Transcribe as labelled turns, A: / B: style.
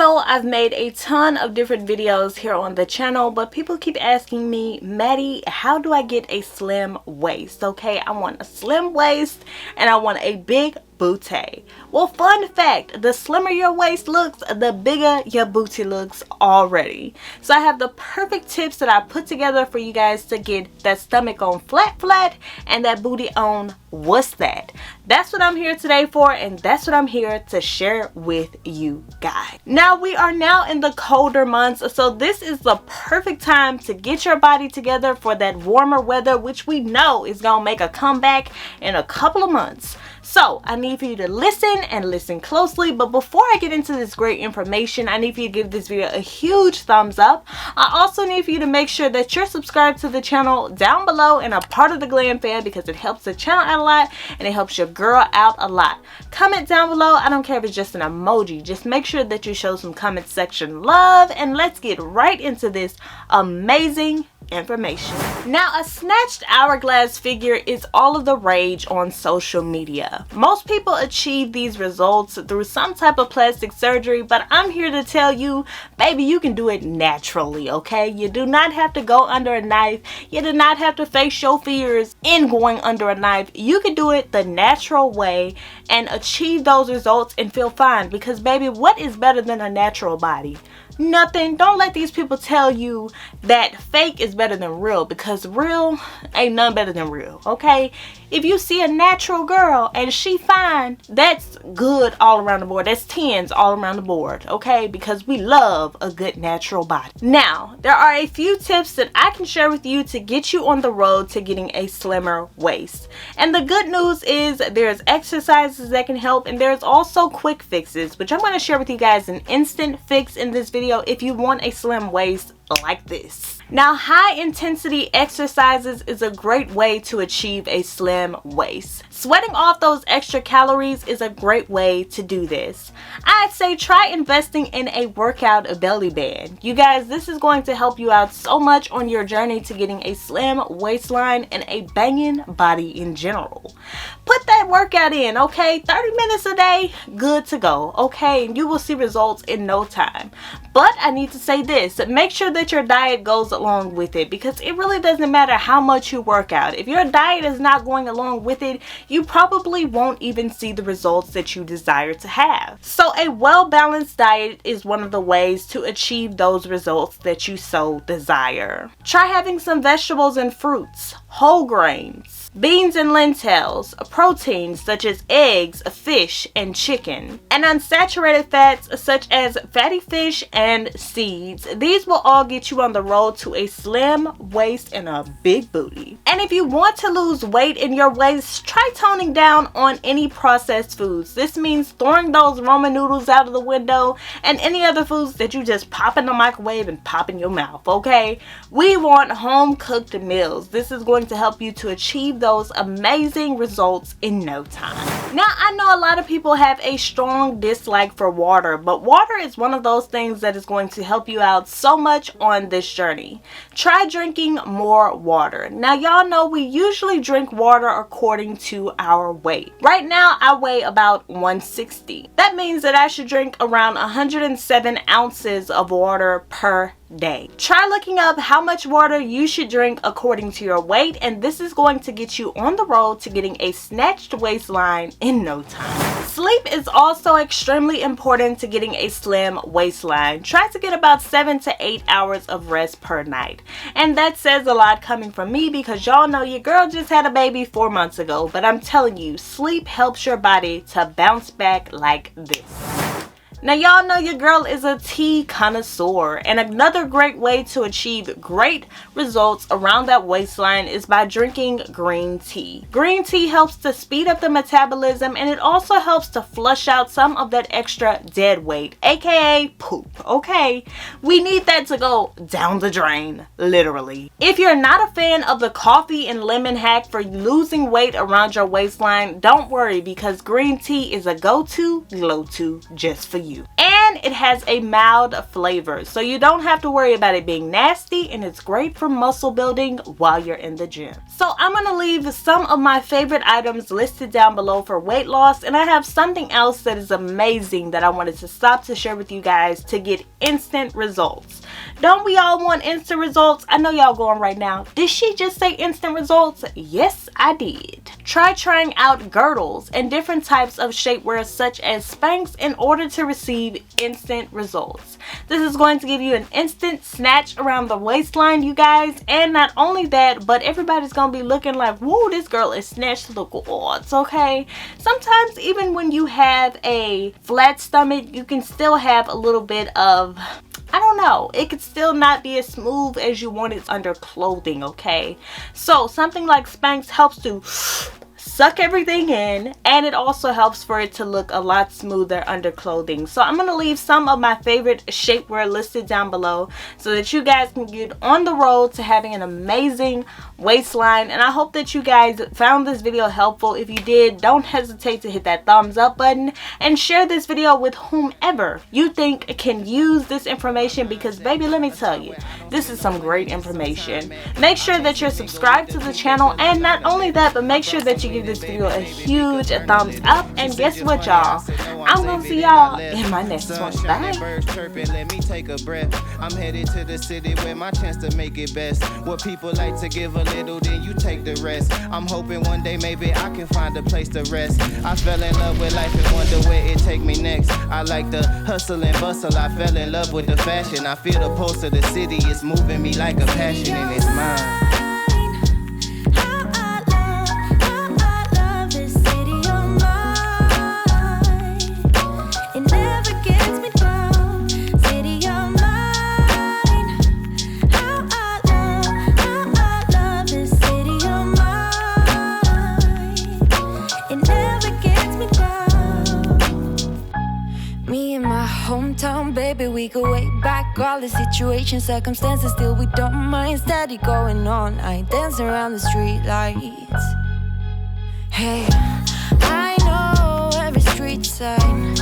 A: So I've made a ton of different videos here on the channel, but people keep asking me, Maddie, how do I get a slim waist? Okay, I want a slim waist and I want a big booty. Well, fun fact, the slimmer your waist looks, the bigger your booty looks already. So I have the perfect tips that I put together for you guys to get that stomach on flat and that booty on what's that. That's what I'm here today for, and that's what I'm here to share with you guys. Now we are now in the colder months, so this is the perfect time to get your body together for that warmer weather, which we know is gonna make a comeback in a couple of months. So I need for you to listen and listen closely, but before I get into this great information, I need for you to give this video a huge thumbs up. I also need for you to make sure that you're subscribed to the channel down below and a part of the Glam fam, because it helps the channel out a lot and it helps your girl out a lot. Comment down below. I don't care if it's just an emoji. Just make sure that you show some comment section love, and let's get right into this amazing information. Now, a snatched hourglass figure is all of the rage on social media. Most people achieve these results through some type of plastic surgery, but I'm here to tell you, baby, you can do it naturally, okay? You do not have to go under a knife. You do not have to face your fears in going under a knife. You can do it the natural way and achieve those results and feel fine, because baby, what is better than a natural body? Nothing. Don't let these people tell you that fake is better than real, because real ain't none better than real, okay? If you see a natural girl and she fine, that's good all around the board. That's 10s all around the board, okay? Because we love a good natural body. Now, there are a few tips that I can share with you to get you on the road to getting a slimmer waist. And the good news is there's exercises that can help, and there's also quick fixes, which I'm going to share with you guys an instant fix in this video if you want a slim waist like this. Now, high intensity exercises is a great way to achieve a slim waist. Sweating off those extra calories is a great way to do this. I'd say try investing in a workout belly band. You guys, this is going to help you out so much on your journey to getting a slim waistline and a banging body in general. Put that workout in, okay? 30 minutes a day, good to go, okay? And you will see results in no time. But I need to say this, make sure that your diet goes along with it, because it really doesn't matter how much you work out. If your diet is not going along with it, you probably won't even see the results that you desire to have. So a well-balanced diet is one of the ways to achieve those results that you so desire. Try having some vegetables and fruits, whole grains, beans and lentils, proteins such as eggs, fish, and chicken, and unsaturated fats such as fatty fish and seeds. These will all get you on the road to a slim waist and a big booty. And if you want to lose weight in your waist, try toning down on any processed foods. This means throwing those ramen noodles out of the window and any other foods that you just pop in the microwave and pop in your mouth, okay? We want home cooked meals. This is going to help you to achieve those amazing results in no time. Now, I know a lot of people have a strong dislike for water, but water is one of those things that is going to help you out so much on this journey. Try drinking more water. Now, y'all know we usually drink water according to our weight. Right now, I weigh about 160. That means that I should drink around 107 ounces of water per day. Try looking up how much water you should drink according to your weight, and this is going to get you on the road to getting a snatched waistline in no time. Sleep is also extremely important to getting a slim waistline. Try to get about 7 to 8 hours of rest per night. And that says a lot coming from me, because y'all know your girl just had a baby 4 months ago, but I'm telling you, sleep helps your body to bounce back like this. Now, y'all know your girl is a tea connoisseur, and another great way to achieve great results around that waistline is by drinking green tea. Green tea helps to speed up the metabolism, and it also helps to flush out some of that extra dead weight, aka poop, okay? We need that to go down the drain, literally. If you're not a fan of the coffee and lemon hack for losing weight around your waistline, don't worry, because green tea is a go-to, glow-to just for you. And and it has a mild flavor, so you don't have to worry about it being nasty, and it's great for muscle building while you're in the gym. So I'm gonna leave some of my favorite items listed down below for weight loss, and I have something else that is amazing that I wanted to stop to share with you guys to get instant results. Don't we all want instant results? I know y'all going right now, did she just say instant results? Yes, I did. Try trying out girdles and different types of shapewear such as Spanx in order to receive instant results. This is going to give you an instant snatch around the waistline, you guys, and not only that, but everybody's gonna be looking like, whoa, this girl is snatched to the gods, okay? Sometimes even when you have a flat stomach, you can still have a little bit of, I don't know, it could still not be as smooth as you want it under clothing, okay? So something like Spanx helps to suck everything in, and it also helps for it to look a lot smoother under clothing. So I'm gonna leave some of my favorite shapewear listed down below so that you guys can get on the road to having an amazing waistline. And I hope that you guys found this video helpful. If you did, don't hesitate to hit that thumbs up button and share this video with whomever you think can use this information, because baby, let me tell you, this is some great information. Make sure that you're subscribed to the channel, and not only that, but make sure that you give this video a huge thumbs up. And guess what, y'all, I'm gonna see y'all in my next one. Bye.
B: Let me take a breath. I'm headed to the city where my chance to make it best. What people like to give a little, then you take the rest. I'm hoping one day maybe I can find a place to rest. I fell in love with life and wonder where it take me next. I like the hustle and bustle. I fell in love with the fashion. I feel the pulse of the city. It's moving me like a passion, and it's mine.
C: Hometown, baby, we go way back. All the situations, circumstances, still we don't mind. Steady going on, I ain't dancing around the street lights. Hey, I know every street sign.